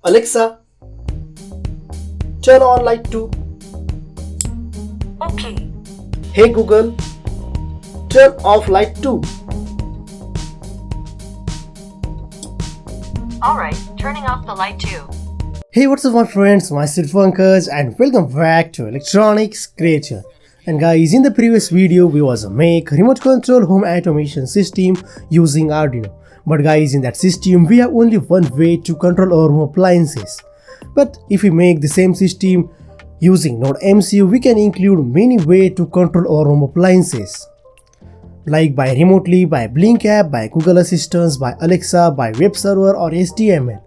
Alexa, turn on light 2. Okay. Hey Google, turn off light 2. Alright, turning off the light too. Hey, what's up my friends, myself Pankaj and welcome back to Electronics Creature. And guys, in the previous video we was make remote control home automation system using Arduino. But guys, in that system we have only one way to control our home appliances. But if we make the same system using Node MCU, we can include many ways to control our home appliances. Like by remotely, by Blynk app, by Google Assistant, by Alexa, by webserver or HTML.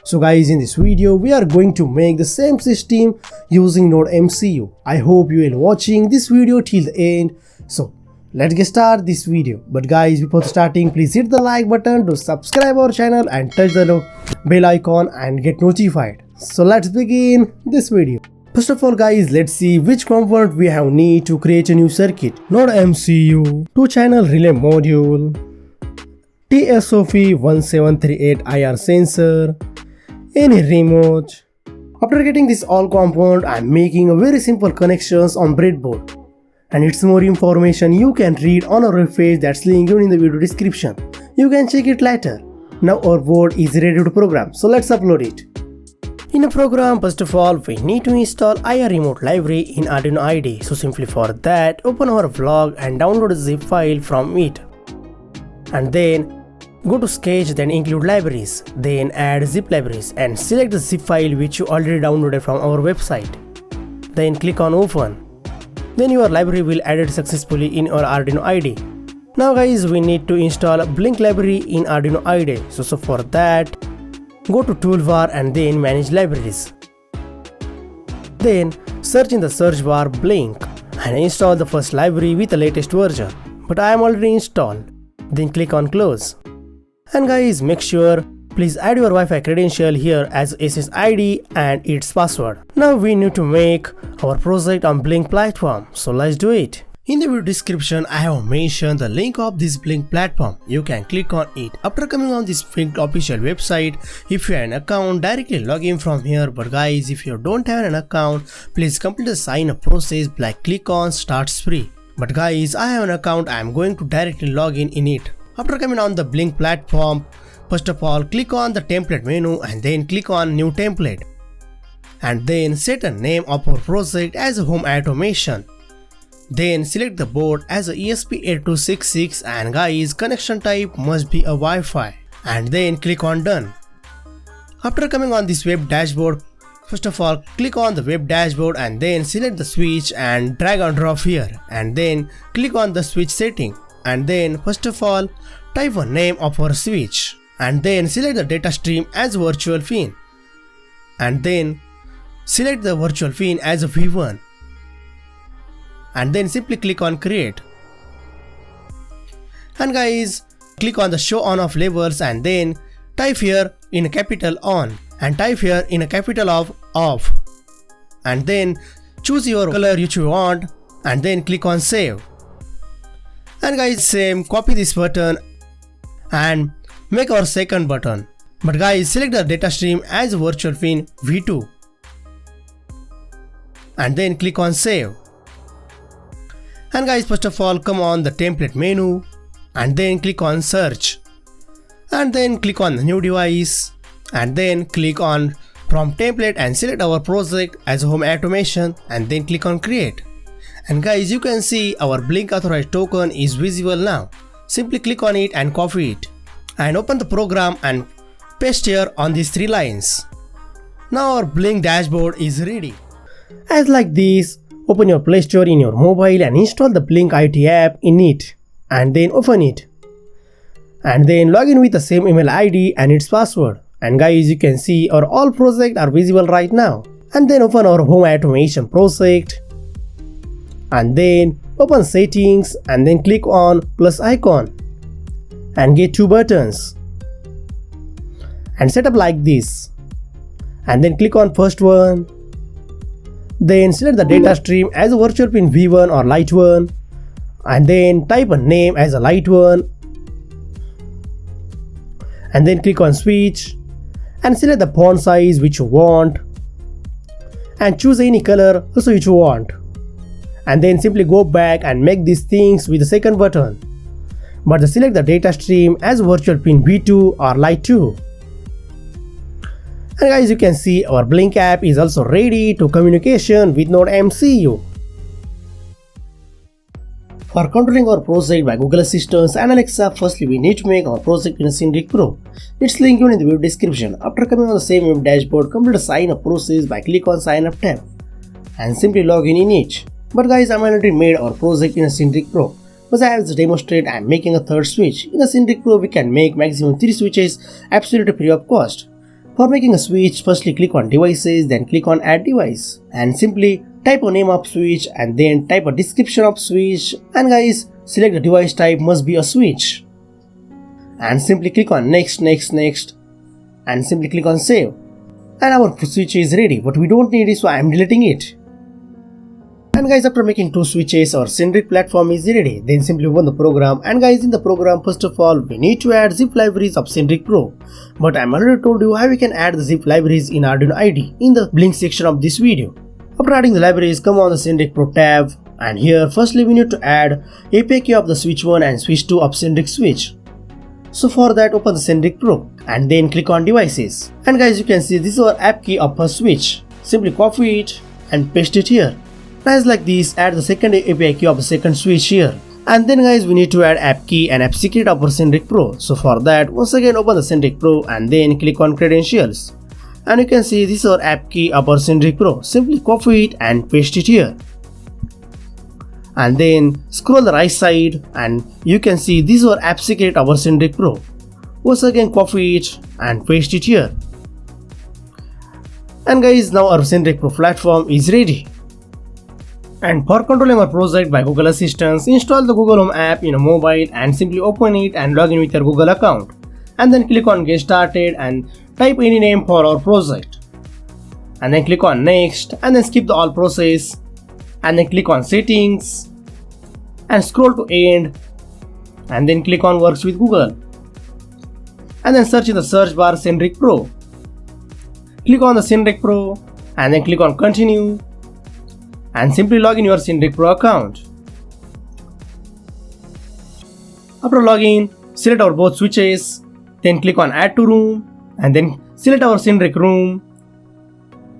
So guys, in this video we are going to make the same system using Node MCU. I hope you will watching this video till the end. So let's get start this video. But guys, before starting, please hit the like button to subscribe our channel and touch the bell icon and get notified. So let's begin this video. First of all guys, let's see which component we have need to create a new circuit. Node MCU, 2-channel relay module, TSOP1738 IR sensor, any remote. After getting this all component, I am making a very simple connections on breadboard. And it's more information you can read on our webpage that's linked in the video description. You can check it later. Now our board is ready to program, so let's upload it. In a program, first of all, we need to install IR remote library in Arduino IDE. So simply for that, open our vlog and download a zip file from it. And then go to sketch, then include libraries, then add zip libraries and select the zip file which you already downloaded from our website. Then click on open. Then your library will added successfully in your Arduino IDE. Now guys, we need to install Blynk library in Arduino IDE. So for that, go to toolbar and then manage libraries. Then search in the search bar Blynk and install the first library with the latest version. But I am already installed. Then click on close. And guys, make sure please add your Wi-Fi credential here as SSID and its password. Now we need to make our project on Blynk platform. So let's do it. In the video description, I have mentioned the link of this Blynk platform. You can click on it. After coming on this Blynk official website, if you have an account, directly log in from here. But guys, if you don't have an account, please complete the sign up process like click on start free. But guys, I have an account. I am going to directly log in it. After coming on the Blynk platform, first of all, click on the template menu and then click on new template. And then set a name of our project as a home automation. Then select the board as a ESP8266 and guys, connection type must be a Wi-Fi. And then click on done. After coming on this web dashboard, first of all, click on the web dashboard and then select the switch and drag and drop here. And then click on the switch setting. And then first of all, type a name of our switch. And then select the data stream as virtual pin. And then select the virtual pin as a V1. And then simply click on create. And guys, click on the show on off labels and then type here in a capital on and type here in a capital of off. And then choose your color which you want and then click on save. And guys, same, copy this button and make our second button. But guys, select the data stream as a virtual pin V2. And then click on save. And guys, first of all, come on the template menu and then click on search. And then click on the new device and then click on from template and select our project as home automation and then click on create. And guys, you can see our Blynk authorized token is visible now. Simply click on it and copy it. And open the program and paste here on these 3 lines. Now our Blynk dashboard is ready. As like this, open your Play Store in your mobile and install the Blynk IT app in it. And then open it. And then log in with the same email ID and its password. And guys, you can see our all projects are visible right now. And then open our home automation project. And then open settings and then click on plus icon. And get 2 buttons. And set up like this. And then click on first one. Then select the data stream as a virtual pin V1 or light 1. And then type a name as a light 1. And then click on switch. and select the font size which you want and choose any color also which you want, and then simply go back and make these things with the second button, but select the data stream as virtual pin v2 or light 2. And guys, you can see our Blynk app is also ready to communication with Node MCU. For controlling our project by Google Assistant and Alexa, firstly we need to make our project in Sinric Pro. Its link given in the video description. After coming on the same web dashboard, complete the sign up process by click on sign up tab and simply log in it. But guys, I'm already made our project in Sinric Pro. But I have to demonstrate I am making a third switch. In Sinric Pro we can make maximum 3 switches absolutely free of cost. For making a switch, firstly click on devices, then click on add device and simply type a name of switch and then type a description of switch, and guys, select the device type must be a switch and simply click on next and simply click on save, and our switch is ready, but we don't need it, so I am deleting it. And guys, after making 2 switches, our Sinric platform is ready. Then simply open the program, and guys, in the program first of all we need to add zip libraries of Sinric Pro, but I am already told you how we can add the zip libraries in Arduino IDE in the Blynk section of this video. After adding the libraries, come on the Sinric Pro tab, and here firstly we need to add API key of the switch 1 and switch 2 of Sinric switch. So for that, open the Sinric Pro and then click on devices, and guys, you can see this is our app key of a switch. Simply copy it and paste it here. As like this, add the second API key of the second switch here, and then guys we need to add app key and app secret of our Sinric Pro. So for that, once again open the Sinric Pro and then click on credentials, and you can see this is our app key of our Sinric Pro. Simply copy it and paste it here, and then scroll the right side and you can see this is our app secret of our Sinric Pro. Once again copy it and paste it here, and guys, now our Sinric Pro platform is ready. And for controlling our project by Google Assistant, install the Google Home app in a mobile and simply open it and log in with your Google account, and then click on get started and type any name for our project, and then click on next and then skip the all process and then click on settings and scroll to end and then click on works with Google, and then search in the search bar Sinric Pro. Click on the Sinric Pro and then click on continue and simply log in your Sinric Pro account. After login, select our both switches, then click on add to room and then select our Sinric room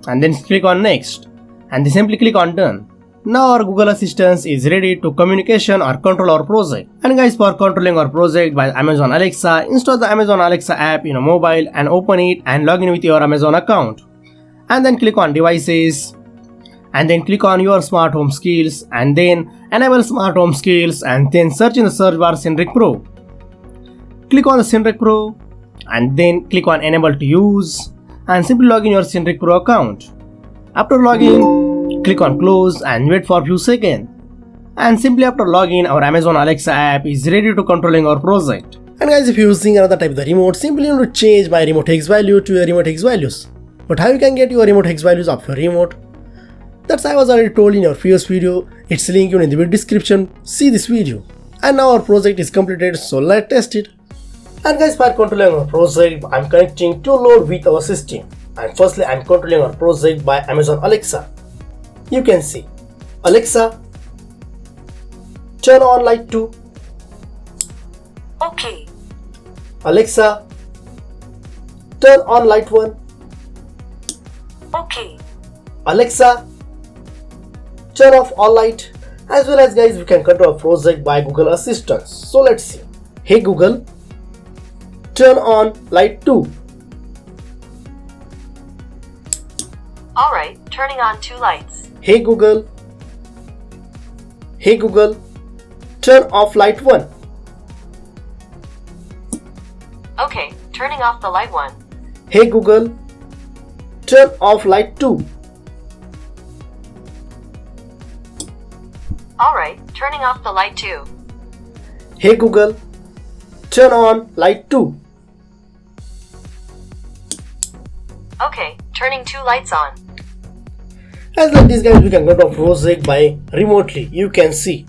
and then click on next and then simply click on done. Now our Google Assistant is ready to communication or control our project. And guys, for controlling our project by Amazon Alexa, install the Amazon Alexa app in a mobile and open it and log in with your Amazon account, and then click on devices and then click on your smart home skills and then enable smart home skills and then search in the search bar Sinric Pro. Click on the Sinric Pro and then click on enable to use and simply log in your Sinric Pro account. After login, click on close and wait for a few seconds, and simply after login, our Amazon Alexa app is ready to controlling our project. And guys, if you're using another type of the remote, simply you need to change my remote hex value to your remote hex values. But how you can get your remote hex values of your remote? That's I was already told in your previous video. It's linked in the video description. See this video. And now our project is completed, so let's test it. And guys, for controlling our project, I'm connecting to load with our system. And firstly, I'm controlling our project by Amazon Alexa. You can see, Alexa, turn on light 2. Okay. Alexa, turn on light 1. Okay. Alexa, turn off all light. As well as guys, we can control our project by Google Assistant. So let's see. Hey Google, turn on light 2. Alright, turning on 2 lights. Hey Google, turn off light 1. Okay, turning off the light 1. Hey Google, turn off light 2. Alright, turning off the light 2. Hey Google, turn on light 2. Okay, turning 2 lights on. As like this guys, we can control project by remotely. You can see.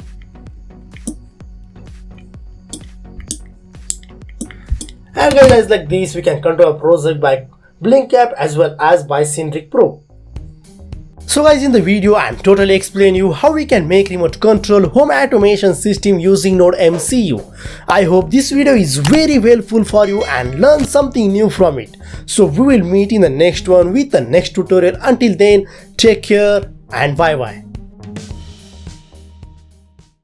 And guys, as like this, we can control a project by Blynk app as well as by Sinric Pro. So guys, in the video I am totally explain you how we can make remote control home automation system using Node MCU. I hope this video is very helpful for you and learn something new from it. So we will meet in the next one with the next tutorial. Until then, take care and bye bye.